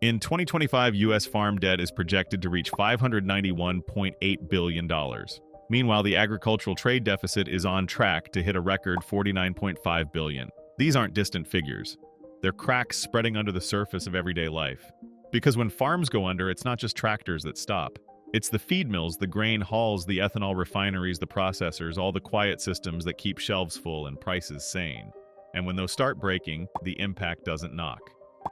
In 2025, U.S. farm debt is projected to reach $591.8 billion. Meanwhile, the agricultural trade deficit is on track to hit a record $49.5 billion. These aren't distant figures. They're cracks spreading under the surface of everyday life. Because when farms go under, it's not just tractors that stop. It's the feed mills, the grain halls, the ethanol refineries, the processors, all the quiet systems that keep shelves full and prices sane. And when those start breaking, the impact doesn't knock.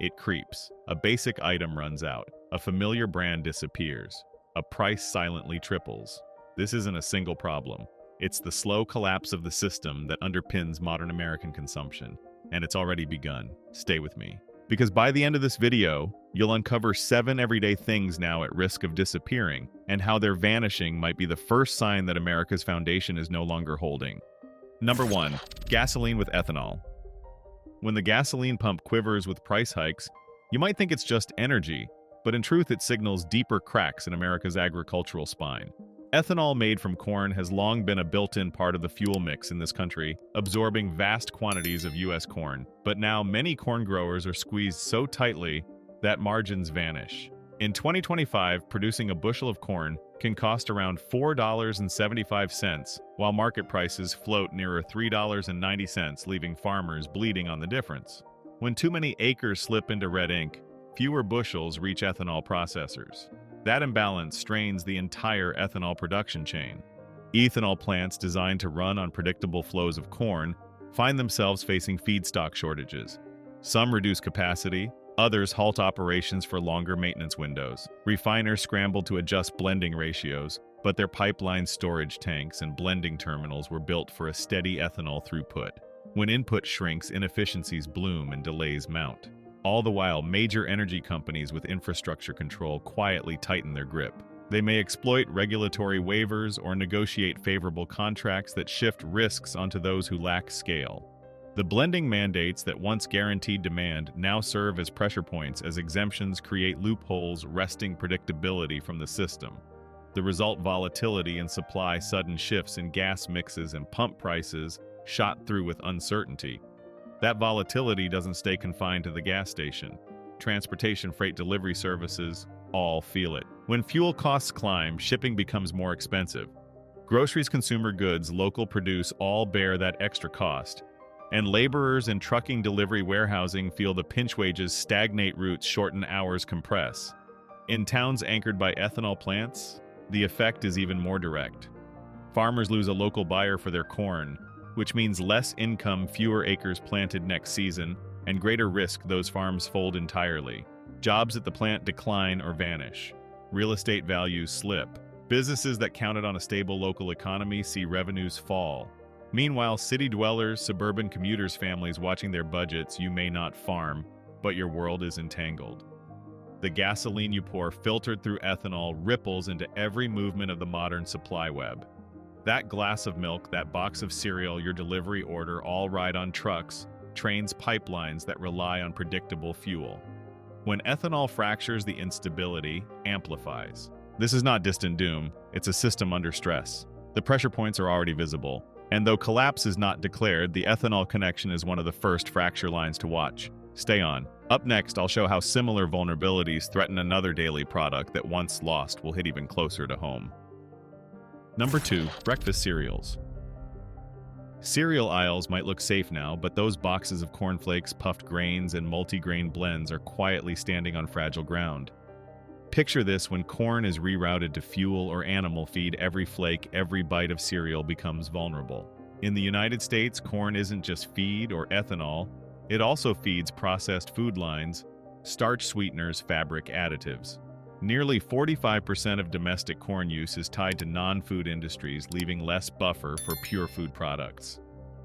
It creeps. A basic item runs out. A familiar brand disappears. A price silently triples. This isn't a single problem. It's the slow collapse of the system that underpins modern American consumption. And it's already begun. Stay with me. Because by the end of this video, you'll uncover 7 everyday things now at risk of disappearing, and how their vanishing might be the first sign that America's foundation is no longer holding. Number 1. Gasoline with ethanol. When the gasoline pump quivers with price hikes, you might think it's just energy, but in truth it signals deeper cracks in America's agricultural spine. Ethanol made from corn has long been a built-in part of the fuel mix in this country, absorbing vast quantities of U.S. corn. But now many corn growers are squeezed so tightly that margins vanish. In 2025, producing a bushel of corn can cost around $4.75, while market prices float nearer $3.90, leaving farmers bleeding on the difference. When too many acres slip into red ink, fewer bushels reach ethanol processors. That imbalance strains the entire ethanol production chain. Ethanol plants designed to run on predictable flows of corn find themselves facing feedstock shortages. Some reduce capacity, others halt operations for longer maintenance windows. Refiners scramble to adjust blending ratios, but their pipeline storage tanks and blending terminals were built for a steady ethanol throughput. When input shrinks, inefficiencies bloom and delays mount. All the while, major energy companies with infrastructure control quietly tighten their grip. They may exploit regulatory waivers or negotiate favorable contracts that shift risks onto those who lack scale. The blending mandates that once guaranteed demand now serve as pressure points as exemptions create loopholes wresting predictability from the system. The result: volatility in supply, sudden shifts in gas mixes, and pump prices shot through with uncertainty. That volatility doesn't stay confined to the gas station. Transportation, freight delivery services, all feel it. When fuel costs climb, shipping becomes more expensive. Groceries, consumer goods, local produce all bear that extra cost. And laborers in trucking, delivery, warehousing feel the pinch wages stagnate, routes shorten, hours compress. In towns anchored by ethanol plants, the effect is even more direct. Farmers lose a local buyer for their corn, which means less income, fewer acres planted next season, and greater risk those farms fold entirely. Jobs at the plant decline or vanish. Real estate values slip. Businesses that counted on a stable local economy see revenues fall. Meanwhile, city dwellers, suburban commuters, families watching their budgets, you may not farm, but your world is entangled. The gasoline you pour, filtered through ethanol, ripples into every movement of the modern supply web. That glass of milk, that box of cereal, your delivery order all ride on trucks, trains, pipelines that rely on predictable fuel. When ethanol fractures, the instability amplifies. This is not distant doom, it's a system under stress. The pressure points are already visible, and though collapse is not declared, the ethanol connection is one of the first fracture lines to watch. Stay on. Up next, I'll show how similar vulnerabilities threaten another daily product that once lost will hit even closer to home. Number 2. Breakfast cereals. Cereal aisles might look safe now, but those boxes of cornflakes, puffed grains, and multigrain blends are quietly standing on fragile ground. Picture this: when corn is rerouted to fuel or animal feed, every flake, every bite of cereal becomes vulnerable. In the United States, corn isn't just feed or ethanol, it also feeds processed food lines, starch sweeteners, fabric additives. Nearly 45% of domestic corn use is tied to non-food industries, leaving less buffer for pure food products.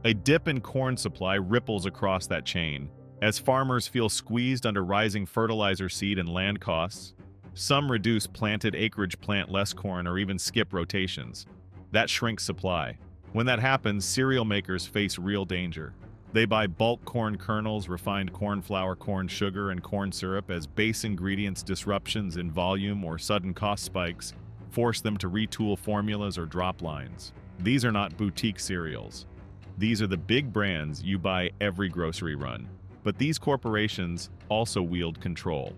A dip in corn supply ripples across that chain, as farmers feel squeezed under rising fertilizer, seed, and land costs. Some reduce planted acreage, plant less corn, or even skip rotations. That shrinks supply. When that happens, cereal makers face real danger. They buy bulk corn kernels, refined corn flour, corn sugar, and corn syrup as base ingredients. Disruptions in volume or sudden cost spikes force them to retool formulas or drop lines. These are not boutique cereals. These are the big brands you buy every grocery run. But these corporations also wield control.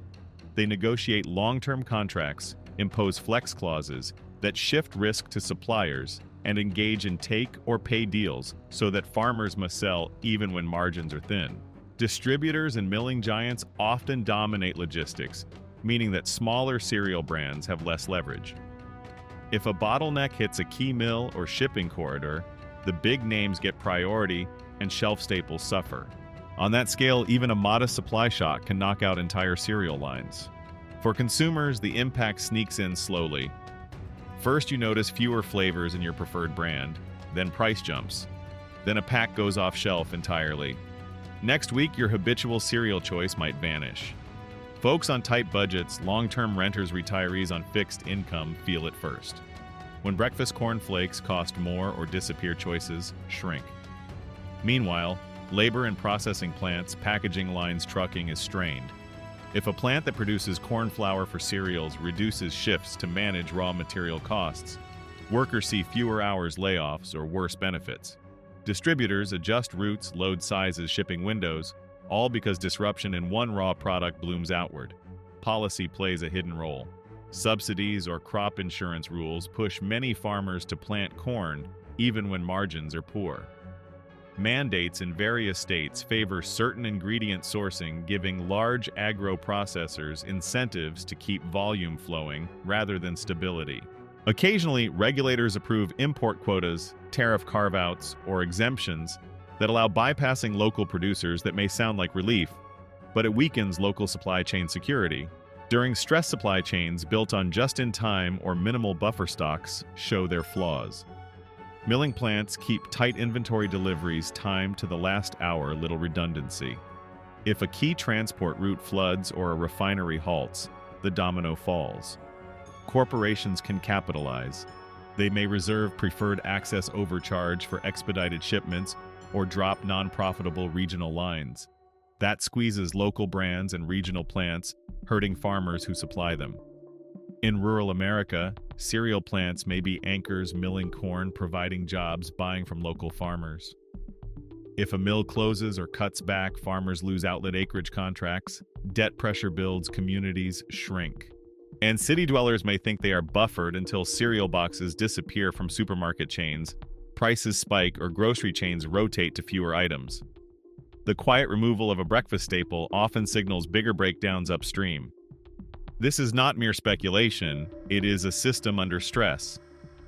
They negotiate long-term contracts, impose flex clauses that shift risk to suppliers, and engage in take-or-pay deals so that farmers must sell even when margins are thin. Distributors and milling giants often dominate logistics, meaning that smaller cereal brands have less leverage. If a bottleneck hits a key mill or shipping corridor, the big names get priority and shelf staples suffer. On that scale, even a modest supply shock can knock out entire cereal lines. For consumers, the impact sneaks in slowly. First, you notice fewer flavors in your preferred brand, then price jumps. Then a pack goes off shelf entirely. Next week, your habitual cereal choice might vanish. Folks on tight budgets, long-term renters, retirees on fixed income feel it first. When breakfast cornflakes cost more or disappear, choices shrink. Meanwhile, labor in processing plants, packaging lines, trucking is strained. If a plant that produces corn flour for cereals reduces shifts to manage raw material costs, workers see fewer hours, layoffs, or worse benefits. Distributors adjust routes, load sizes, shipping windows, all because disruption in one raw product blooms outward. Policy plays a hidden role. Subsidies or crop insurance rules push many farmers to plant corn even when margins are poor. Mandates in various states favor certain ingredient sourcing, giving large agro-processors incentives to keep volume flowing rather than stability. Occasionally, regulators approve import quotas, tariff carve-outs, or exemptions that allow bypassing local producers that may sound like relief, but it weakens local supply chain security. During stress, supply chains built on just-in-time or minimal buffer stocks show their flaws. Milling plants keep tight inventory, deliveries timed to the last hour, little redundancy. If a key transport route floods or a refinery halts, the domino falls. Corporations can capitalize. They may reserve preferred access overcharge for expedited shipments or drop non-profitable regional lines. That squeezes local brands and regional plants, hurting farmers who supply them. In rural America, cereal plants may be anchors milling corn, providing jobs, buying from local farmers. If a mill closes or cuts back, farmers lose outlet acreage contracts, debt pressure builds, communities shrink. And city dwellers may think they are buffered until cereal boxes disappear from supermarket chains, prices spike, or grocery chains rotate to fewer items. The quiet removal of a breakfast staple often signals bigger breakdowns upstream. This is not mere speculation, it is a system under stress,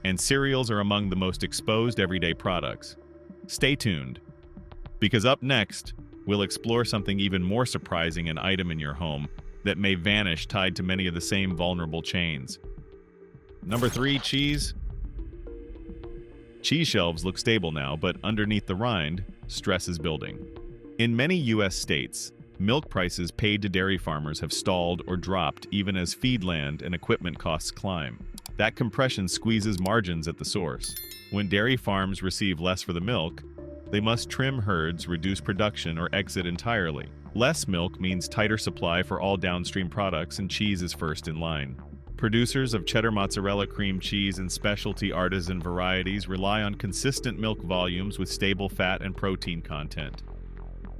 and cereals are among the most exposed everyday products. Stay tuned, because up next, we'll explore something even more surprising, an item in your home that may vanish tied to many of the same vulnerable chains. Number 3, cheese. Cheese shelves look stable now, but underneath the rind, stress is building. In many U.S. states, milk prices paid to dairy farmers have stalled or dropped even as feed land and equipment costs climb. That compression squeezes margins at the source. When dairy farms receive less for the milk, they must trim herds, reduce production, or exit entirely. Less milk means tighter supply for all downstream products, and cheese is first in line. Producers of cheddar, mozzarella, cream cheese, and specialty artisan varieties rely on consistent milk volumes with stable fat and protein content.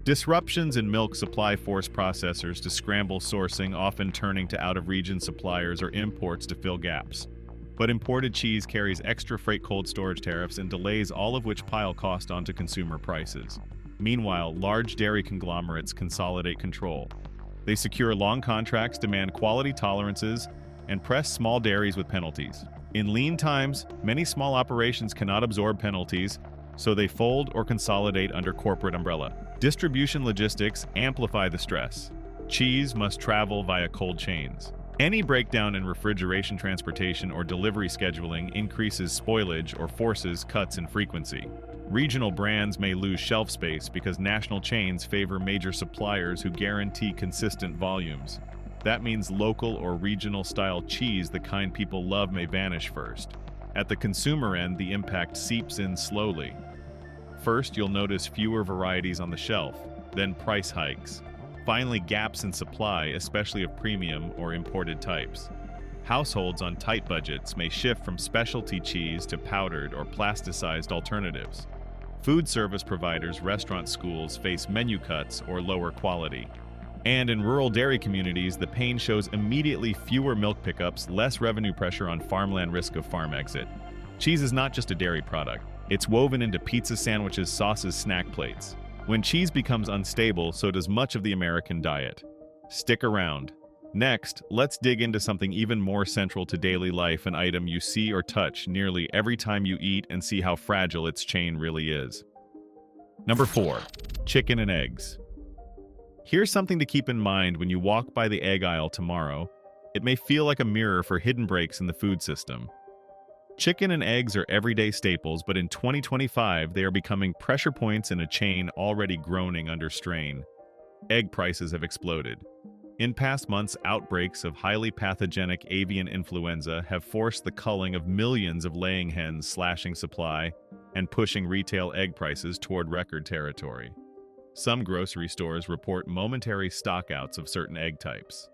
Disruptions in milk supply force processors to scramble sourcing, often turning to out-of-region suppliers or imports to fill gaps. But imported cheese carries extra freight, cold storage tariffs, and delays, all of which pile cost onto consumer prices. Meanwhile, large dairy conglomerates consolidate control. They secure long contracts, demand quality tolerances, and press small dairies with penalties. In lean times, many small operations cannot absorb penalties, so they fold or consolidate under corporate umbrella. Distribution logistics amplify the stress. Cheese must travel via cold chains. Any breakdown in refrigeration, transportation, or delivery scheduling increases spoilage or forces cuts in frequency. Regional brands may lose shelf space because national chains favor major suppliers who guarantee consistent volumes. That means local or regional style cheese, the kind people love, may vanish first. At the consumer end, the impact seeps in slowly. First, you'll notice fewer varieties on the shelf, then price hikes. Finally, gaps in supply, especially of premium or imported types. Households on tight budgets may shift from specialty cheese to powdered or plasticized alternatives. Food service providers, restaurant, schools face menu cuts or lower quality. And in rural dairy communities, the pain shows immediately fewer milk pickups, less revenue pressure on farmland, risk of farm exit. Cheese is not just a dairy product. It's woven into pizza sandwiches, sauces, snack plates. When cheese becomes unstable, so does much of the American diet. Stick around. Next, let's dig into something even more central to daily life, an item you see or touch nearly every time you eat, and see how fragile its chain really is. Number 4. Chicken and eggs. Here's something to keep in mind when you walk by the egg aisle tomorrow. It may feel like a mirror for hidden breaks in the food system. Chicken and eggs are everyday staples, but in 2025, they are becoming pressure points in a chain already groaning under strain. Egg prices have exploded. In past months, outbreaks of highly pathogenic avian influenza have forced the culling of millions of laying hens, slashing supply and pushing retail egg prices toward record territory. Some grocery stores report momentary stockouts of certain egg types.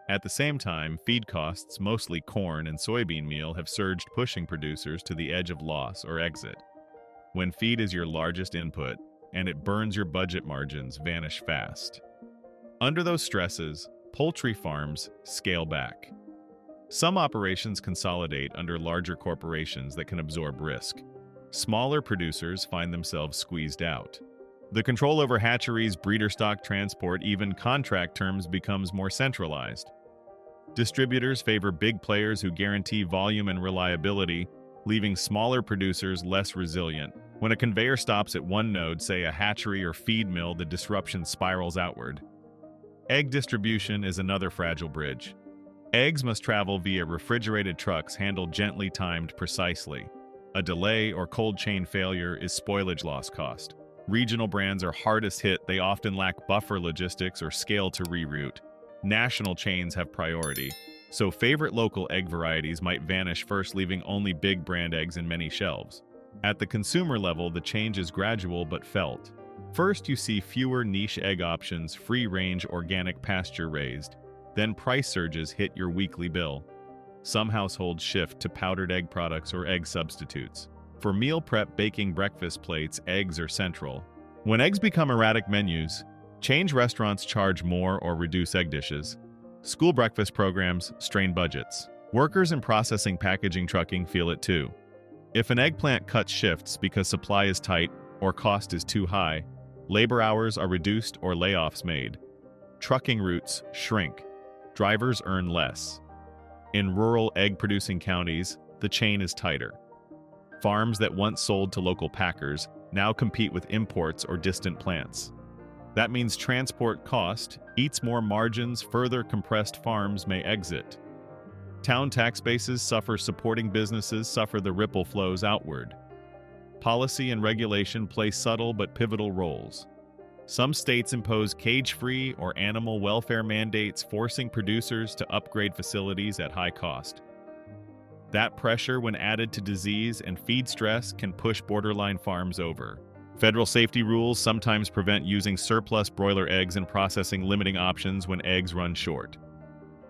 At the same time, feed costs, mostly corn and soybean meal, have surged, pushing producers to the edge of loss or exit. When feed is your largest input and it burns your budget margins, vanish fast. Under those stresses, poultry farms scale back. Some operations consolidate under larger corporations that can absorb risk. Smaller producers find themselves squeezed out. The control over hatcheries, breeder stock transport, even contract terms becomes more centralized. Distributors favor big players who guarantee volume and reliability, leaving smaller producers less resilient. When a conveyor stops at one node, say a hatchery or feed mill, the disruption spirals outward. Egg distribution is another fragile bridge. Eggs must travel via refrigerated trucks handled gently, timed precisely. A delay or cold chain failure is spoilage loss cost. Regional brands are hardest hit. They often lack buffer logistics or scale to reroute. National chains have priority, so favorite local egg varieties might vanish first, leaving only big brand eggs in many shelves. At the consumer level, the change is gradual but felt. First, you see fewer niche egg options, free-range organic pasture-raised. Then price surges hit your weekly bill. Some households shift to powdered egg products or egg substitutes. For meal prep, baking breakfast plates, eggs are central. When eggs become erratic menus, chain restaurants charge more or reduce egg dishes. School breakfast programs strain budgets. Workers in processing, packaging, trucking feel it too. If an eggplant cuts shifts because supply is tight or cost is too high, labor hours are reduced or layoffs made. Trucking routes shrink. Drivers earn less. In rural egg-producing counties, the chain is tighter. Farms that once sold to local packers now compete with imports or distant plants. That means transport cost eats more margins, further compressed farms may exit. Town tax bases suffer, supporting businesses suffer, the ripple flows outward. Policy and regulation play subtle but pivotal roles. Some states impose cage-free or animal welfare mandates, forcing producers to upgrade facilities at high cost. That pressure, when added to disease and feed stress, can push borderline farms over. Federal safety rules sometimes prevent using surplus broiler eggs in processing, limiting options when eggs run short.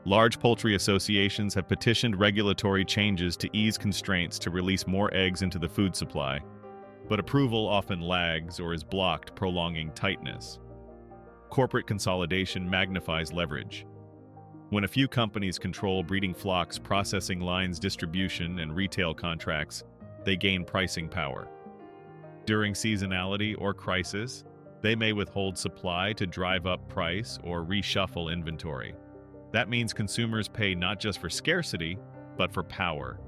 Large poultry associations have petitioned regulatory changes to ease constraints to release more eggs into the food supply, but approval often lags or is blocked, prolonging tightness. Corporate consolidation magnifies leverage. When a few companies control breeding flocks, processing lines, distribution, and retail contracts, they gain pricing power. During seasonality or crisis, they may withhold supply to drive up price or reshuffle inventory. That means consumers pay not just for scarcity, but for power.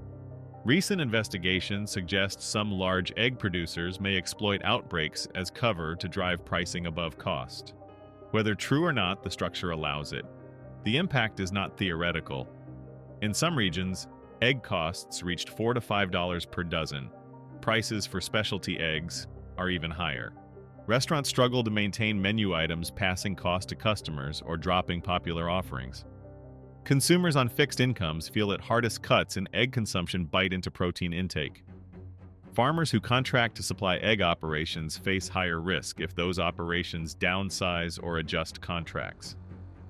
Recent investigations suggest some large egg producers may exploit outbreaks as cover to drive pricing above cost. Whether true or not, the structure allows it. The impact is not theoretical. In some regions, egg costs reached $4 to $5 per dozen. Prices for specialty eggs are even higher. Restaurants struggle to maintain menu items, passing cost to customers or dropping popular offerings. Consumers on fixed incomes feel it hardest. Cuts in egg consumption bite into protein intake. Farmers who contract to supply egg operations face higher risk if those operations downsize or adjust contracts.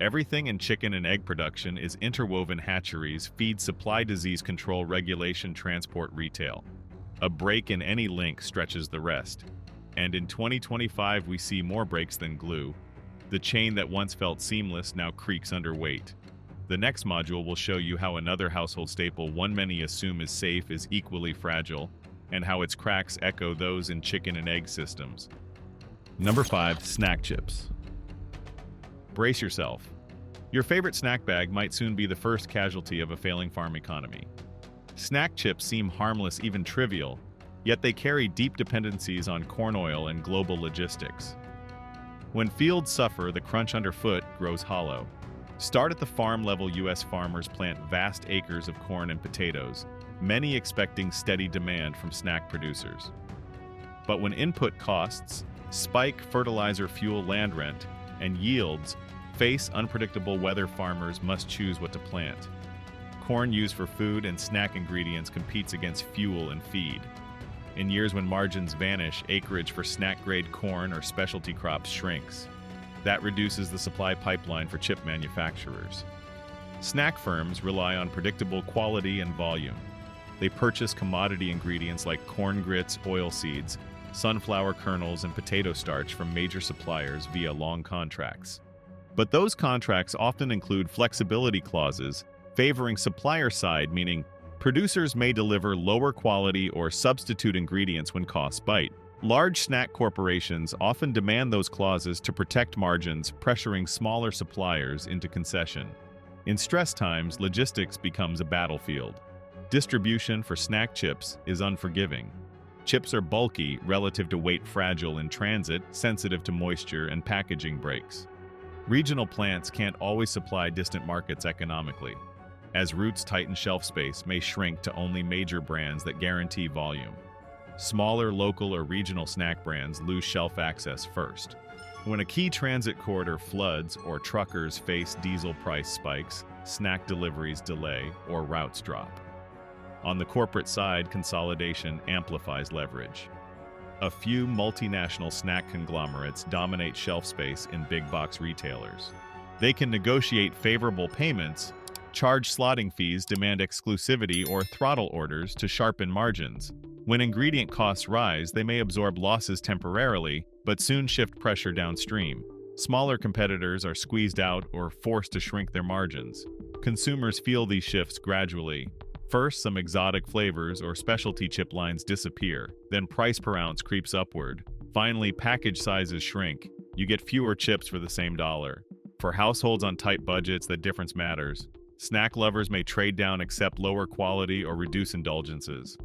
Everything in chicken and egg production is interwoven: hatcheries, feed supply, disease control, regulation, transport, retail. A break in any link stretches the rest. And in 2025, we see more breaks than glue. The chain that once felt seamless now creaks under weight. The next module will show you how another household staple one many assume is safe is equally fragile, and how its cracks echo those in chicken and egg systems. Number 5. Snack chips. Brace yourself. Your favorite snack bag might soon be the first casualty of a failing farm economy. Snack chips seem harmless, even trivial, yet they carry deep dependencies on corn oil and global logistics. When fields suffer, the crunch underfoot grows hollow. Start at the farm level. U.S. farmers plant vast acres of corn and potatoes, many expecting steady demand from snack producers. But when input costs spike, fertilizer, fuel, land rent, and yields face unpredictable weather, farmers must choose what to plant. Corn used for food and snack ingredients competes against fuel and feed. In years when margins vanish, acreage for snack-grade corn or specialty crops shrinks. That reduces the supply pipeline for chip manufacturers. Snack firms rely on predictable quality and volume. They purchase commodity ingredients like corn grits, oil seeds, sunflower kernels, and potato starch from major suppliers via long contracts. But those contracts often include flexibility clauses favoring supplier side, meaning producers may deliver lower quality or substitute ingredients when costs bite. Large snack corporations often demand those clauses to protect margins, pressuring smaller suppliers into concession. In stress times, logistics becomes a battlefield. Distribution for snack chips is unforgiving. Chips are bulky, relative to weight, fragile in transit, sensitive to moisture and packaging breaks. Regional plants can't always supply distant markets economically. As routes tighten, shelf space may shrink to only major brands that guarantee volume. Smaller local or regional snack brands lose shelf access first. When a key transit corridor floods or truckers face diesel price spikes, snack deliveries delay or routes drop. On the corporate side, consolidation amplifies leverage. A few multinational snack conglomerates dominate shelf space in big box retailers. They can negotiate favorable payments, charge slotting fees, demand exclusivity, or throttle orders to sharpen margins. When ingredient costs rise, they may absorb losses temporarily, but soon shift pressure downstream. Smaller competitors are squeezed out or forced to shrink their margins. Consumers feel these shifts gradually. First, some exotic flavors or specialty chip lines disappear, then price per ounce creeps upward. Finally, package sizes shrink. You get fewer chips for the same dollar. For households on tight budgets, that difference matters. Snack lovers may trade down, accept lower quality, or reduce indulgences.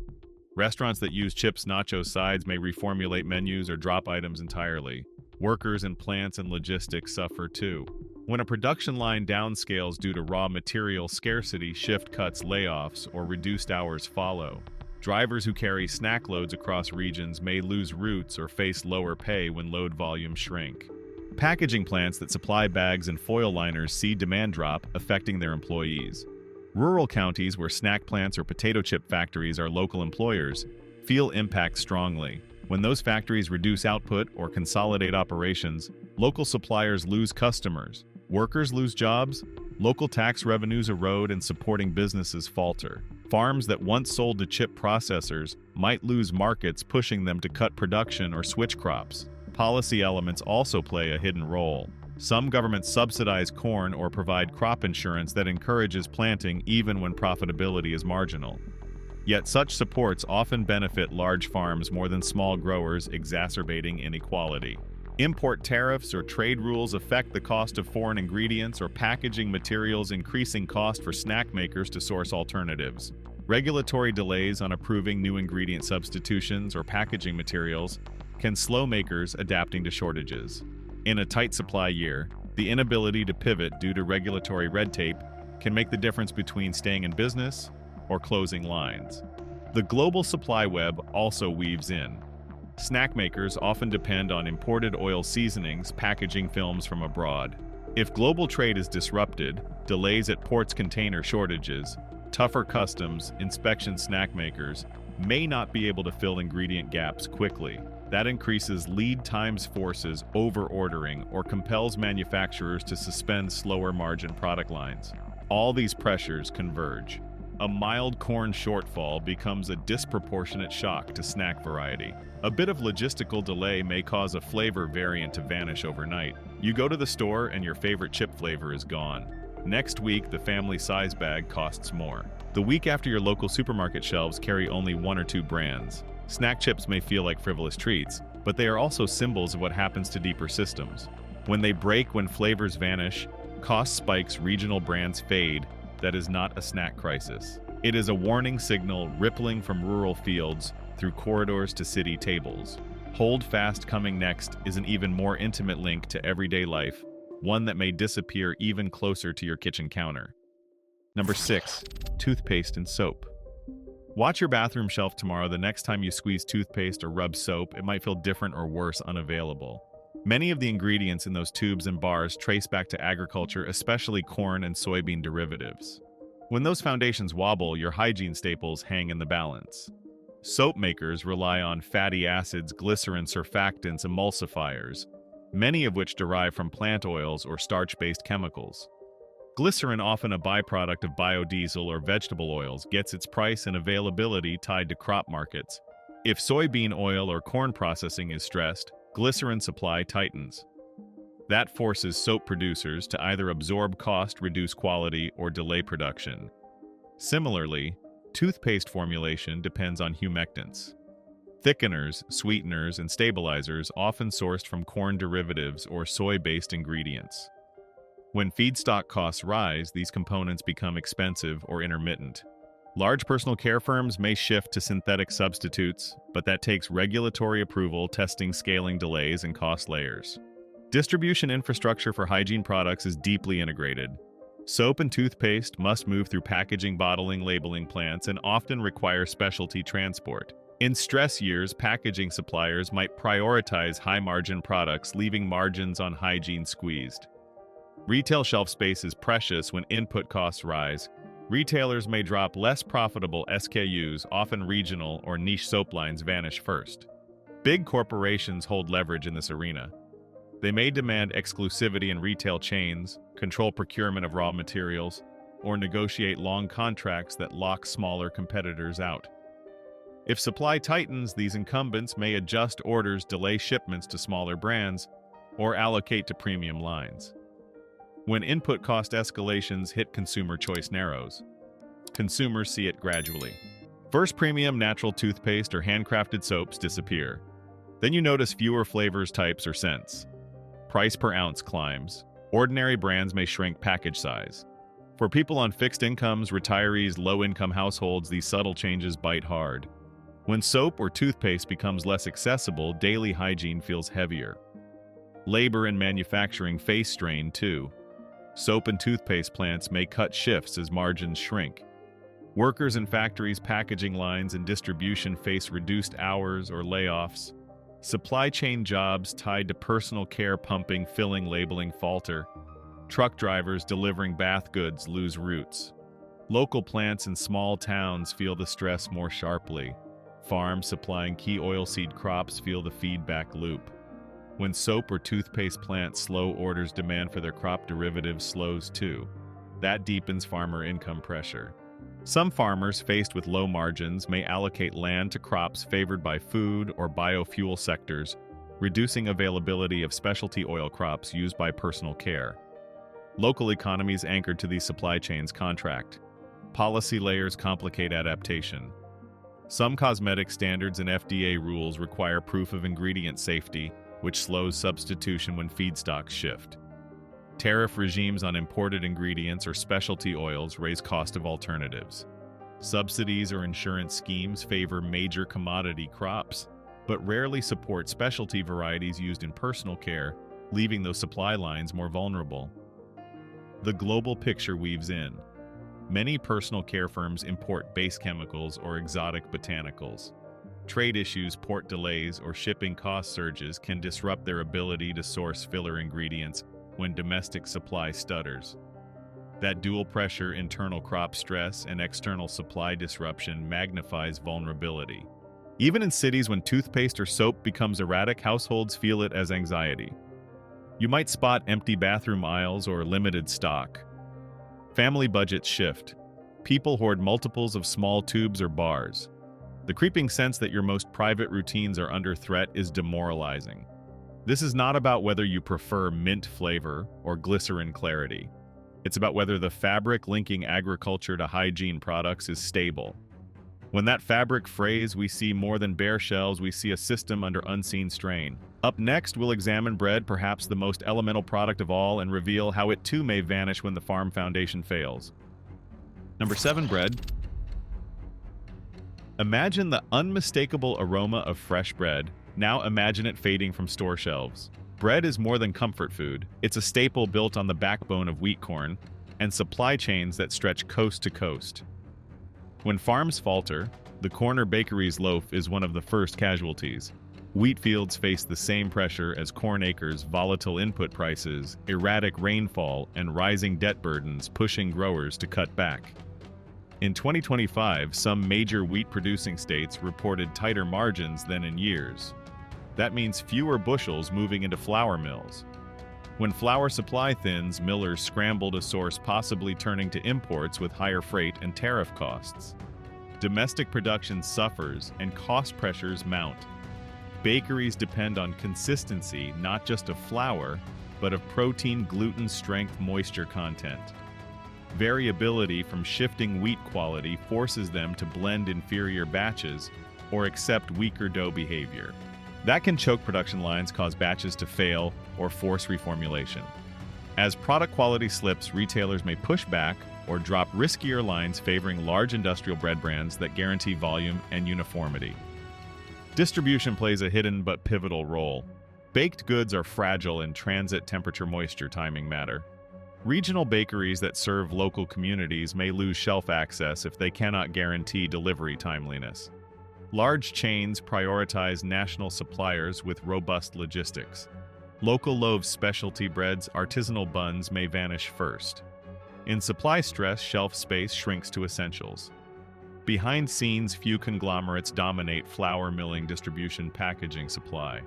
Restaurants that use chips nacho sides may reformulate menus or drop items entirely. Workers in plants and logistics suffer too. When a production line downscales due to raw material scarcity, shift cuts, layoffs, or reduced hours follow. Drivers who carry snack loads across regions may lose routes or face lower pay when load volumes shrink. Packaging plants that supply bags and foil liners see demand drop, affecting their employees. Rural counties where snack plants or potato chip factories are local employers feel impact strongly. When those factories reduce output or consolidate operations, local suppliers lose customers, workers lose jobs, local tax revenues erode, and supporting businesses falter. Farms that once sold to chip processors might lose markets, pushing them to cut production or switch crops. Policy elements also play a hidden role. Some governments subsidize corn or provide crop insurance that encourages planting even when profitability is marginal. Yet such supports often benefit large farms more than small growers, exacerbating inequality. Import tariffs or trade rules affect the cost of foreign ingredients or packaging materials, increasing cost for snack makers to source alternatives. Regulatory delays on approving new ingredient substitutions or packaging materials can slow makers adapting to shortages. In a tight supply year, the inability to pivot due to regulatory red tape can make the difference between staying in business or closing lines. The global supply web also weaves in. Snack makers often depend on imported oil seasonings, packaging films from abroad. If global trade is disrupted, delays at ports, container shortages, tougher customs, inspection, snack makers may not be able to fill ingredient gaps quickly. That increases lead times, forces over-ordering, or compels manufacturers to suspend slower margin product lines. All these pressures converge. A mild corn shortfall becomes a disproportionate shock to snack variety. A bit of logistical delay may cause a flavor variant to vanish overnight. You go to the store and your favorite chip flavor is gone. Next week, the family size bag costs more. The week after, your local supermarket shelves carry only 1 or 2 brands. Snack chips may feel like frivolous treats, but they are also symbols of what happens to deeper systems. When they break, when flavors vanish, cost spikes, regional brands fade. That is not a snack crisis. It is a warning signal rippling from rural fields through corridors to city tables. Hold fast, coming next is an even more intimate link to everyday life, one that may disappear even closer to your kitchen counter. Number 6. Toothpaste and soap. Watch your bathroom shelf tomorrow. The next time you squeeze toothpaste or rub soap, it might feel different or worse, unavailable. Many of the ingredients in those tubes and bars trace back to agriculture, especially corn and soybean derivatives. When those foundations wobble, your hygiene staples hang in the balance. Soap makers rely on fatty acids, glycerin, surfactants, emulsifiers, many of which derive from plant oils or starch-based chemicals. Glycerin, often a byproduct of biodiesel or vegetable oils, gets its price and availability tied to crop markets. If soybean oil or corn processing is stressed, glycerin supply tightens. That forces soap producers to either absorb cost, reduce quality, or delay production. Similarly, toothpaste formulation depends on humectants. Thickeners, sweeteners, and stabilizers often sourced from corn derivatives or soy-based ingredients. When feedstock costs rise, these components become expensive or intermittent. Large personal care firms may shift to synthetic substitutes, but that takes regulatory approval, testing, scaling delays, and cost layers. Distribution infrastructure for hygiene products is deeply integrated. Soap and toothpaste must move through packaging, bottling, labeling plants, and often require specialty transport. In stress years, packaging suppliers might prioritize high-margin products, leaving margins on hygiene squeezed. Retail shelf space is precious when input costs rise. Retailers may drop less profitable SKUs, often regional or niche soap lines vanish first. Big corporations hold leverage in this arena. They may demand exclusivity in retail chains, control procurement of raw materials, or negotiate long contracts that lock smaller competitors out. If supply tightens, these incumbents may adjust orders, delay shipments to smaller brands, or allocate to premium lines. When input cost escalations hit, consumer choice narrows. Consumers see it gradually. First, premium natural toothpaste or handcrafted soaps disappear. Then you notice fewer flavors, types, or scents. Price per ounce climbs. Ordinary brands may shrink package size. For people on fixed incomes, retirees, low-income households, these subtle changes bite hard. When soap or toothpaste becomes less accessible, daily hygiene feels heavier. Labor and manufacturing face strain too. Soap and toothpaste plants may cut shifts as margins shrink. Workers in factories, packaging lines, and distribution face reduced hours or layoffs. Supply chain jobs tied to personal care, pumping, filling, labeling falter. Truck drivers delivering bath goods lose routes. Local plants in small towns feel the stress more sharply. Farms supplying key oilseed crops feel the feedback loop. When soap or toothpaste plants slow, orders, demand for their crop derivatives slows too. That deepens farmer income pressure. Some farmers faced with low margins may allocate land to crops favored by food or biofuel sectors, reducing availability of specialty oil crops used by personal care. Local economies anchored to these supply chains contract. Policy layers complicate adaptation. Some cosmetic standards and FDA rules require proof of ingredient safety, which slows substitution when feedstocks shift. Tariff regimes on imported ingredients or specialty oils raise cost of alternatives. Subsidies or insurance schemes favor major commodity crops, but rarely support specialty varieties used in personal care, leaving those supply lines more vulnerable. The global picture weaves in. Many personal care firms import base chemicals or exotic botanicals. Trade issues, port delays, or shipping cost surges can disrupt their ability to source filler ingredients when domestic supply stutters. That dual pressure, internal crop stress and external supply disruption, magnifies vulnerability. Even in cities, when toothpaste or soap becomes erratic, households feel it as anxiety. You might spot empty bathroom aisles or limited stock. Family budgets shift. People hoard multiples of small tubes or bars. The creeping sense that your most private routines are under threat is demoralizing. This is not about whether you prefer mint flavor or glycerin clarity. It's about whether the fabric linking agriculture to hygiene products is stable. When that fabric frays, we see more than bare shelves, we see a system under unseen strain. Up next, we'll examine bread, perhaps the most elemental product of all, and reveal how it too may vanish when the farm foundation fails. Number 7, bread. Imagine the unmistakable aroma of fresh bread. Now imagine it fading from store shelves. Bread is more than comfort food. It's a staple built on the backbone of wheat corn and supply chains that stretch coast to coast. When farms falter, the corner bakery's loaf is one of the first casualties. Wheat fields face the same pressure as corn acres, volatile input prices, erratic rainfall, and rising debt burdens pushing growers to cut back. In 2025, some major wheat-producing states reported tighter margins than in years. That means fewer bushels moving into flour mills. When flour supply thins, millers scramble to source, possibly turning to imports with higher freight and tariff costs. Domestic production suffers and cost pressures mount. Bakeries depend on consistency, not just of flour, but of protein, gluten, strength, moisture content. Variability from shifting wheat quality forces them to blend inferior batches or accept weaker dough behavior. That can choke production lines, cause batches to fail, or force reformulation. As product quality slips, retailers may push back or drop riskier lines favoring large industrial bread brands that guarantee volume and uniformity. Distribution plays a hidden but pivotal role. Baked goods are fragile and transit temperature moisture timing matter. Regional bakeries that serve local communities may lose shelf access if they cannot guarantee delivery timeliness. Large chains prioritize national suppliers with robust logistics. Local loaves, specialty breads, artisanal buns may vanish first. In supply stress, shelf space shrinks to essentials. Behind scenes, few conglomerates dominate flour milling, distribution, packaging, supply.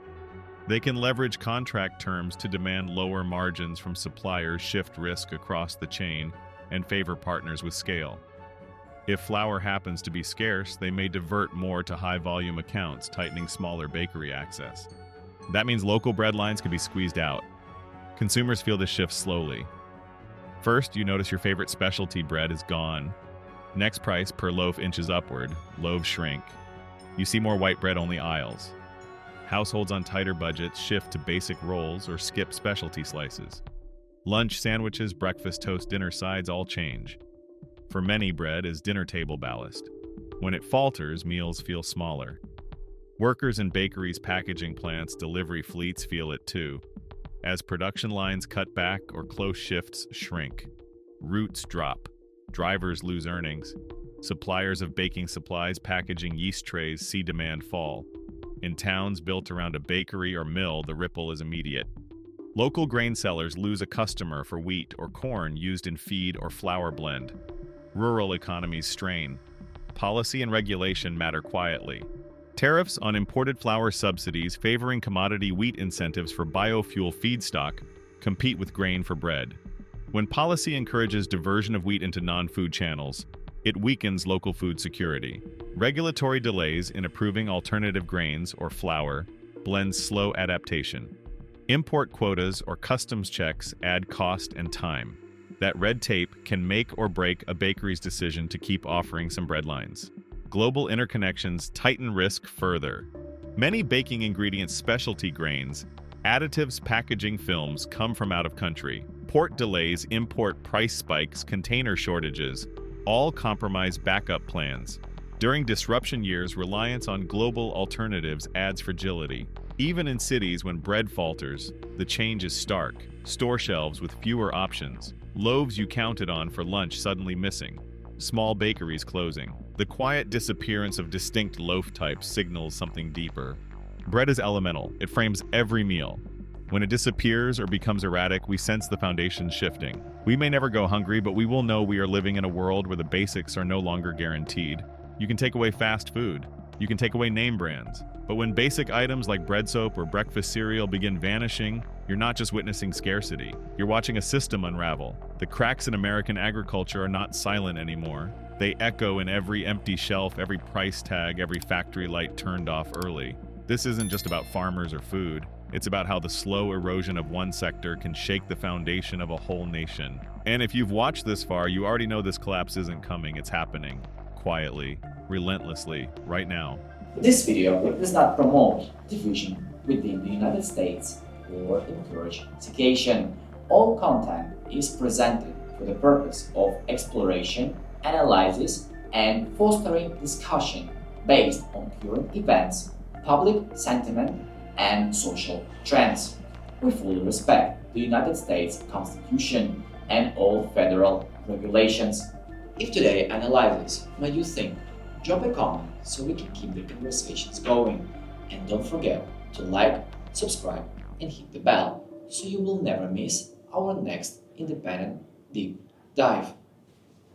They can leverage contract terms to demand lower margins from suppliers, shift risk across the chain, and favor partners with scale. If flour happens to be scarce, they may divert more to high-volume accounts, tightening smaller bakery access. That means local bread lines can be squeezed out. Consumers feel this shift slowly. First, you notice your favorite specialty bread is gone. Next, price per loaf inches upward. Loaves shrink. You see more white bread-only aisles. Households on tighter budgets shift to basic rolls or skip specialty slices. Lunch, sandwiches, breakfast, toast, dinner sides all change. For many, bread is dinner table ballast. When it falters, meals feel smaller. Workers in bakeries, packaging plants, delivery fleets feel it too. As production lines cut back or close shifts shrink, routes drop, drivers lose earnings, suppliers of baking supplies, packaging, yeast trays see demand fall. In towns built around a bakery or mill, the ripple is immediate. Local grain sellers lose a customer for wheat or corn used in feed or flour blend. Rural economies strain. Policy and regulation matter quietly. Tariffs on imported flour, subsidies favoring commodity wheat, incentives for biofuel feedstock compete with grain for bread. When policy encourages diversion of wheat into non-food channels, it weakens local food security. Regulatory delays in approving alternative grains or flour blend slow adaptation. Import quotas or customs checks add cost and time. That red tape can make or break a bakery's decision to keep offering some bread lines. Global interconnections tighten risk further. Many baking ingredients, specialty grains, additives, packaging films come from out of country. Port delays, import price spikes, container shortages, all compromise backup plans. During disruption years, reliance on global alternatives adds fragility. Even in cities when bread falters, the change is stark. Store shelves with fewer options. Loaves you counted on for lunch suddenly missing. Small bakeries closing. The quiet disappearance of distinct loaf types signals something deeper. Bread is elemental. It frames every meal. When it disappears or becomes erratic, we sense the foundation shifting. We may never go hungry, but we will know we are living in a world where the basics are no longer guaranteed. You can take away fast food. You can take away name brands. But when basic items like bread soap or breakfast cereal begin vanishing, you're not just witnessing scarcity. You're watching a system unravel. The cracks in American agriculture are not silent anymore. They echo in every empty shelf, every price tag, every factory light turned off early. This isn't just about farmers or food. It's about how the slow erosion of one sector can shake the foundation of a whole nation. And if you've watched this far, you already know this collapse isn't coming, it's happening. Quietly, relentlessly, right now. This video does not promote division within the United States or encourage segregation. All content is presented for the purpose of exploration, analysis, and fostering discussion based on current events, public sentiment, and social trends. We fully respect the United States Constitution and all federal regulations. If today analysis made you think, drop a comment so we can keep the conversations going. And don't forget to like, subscribe, and hit the bell so you will never miss our next independent deep dive.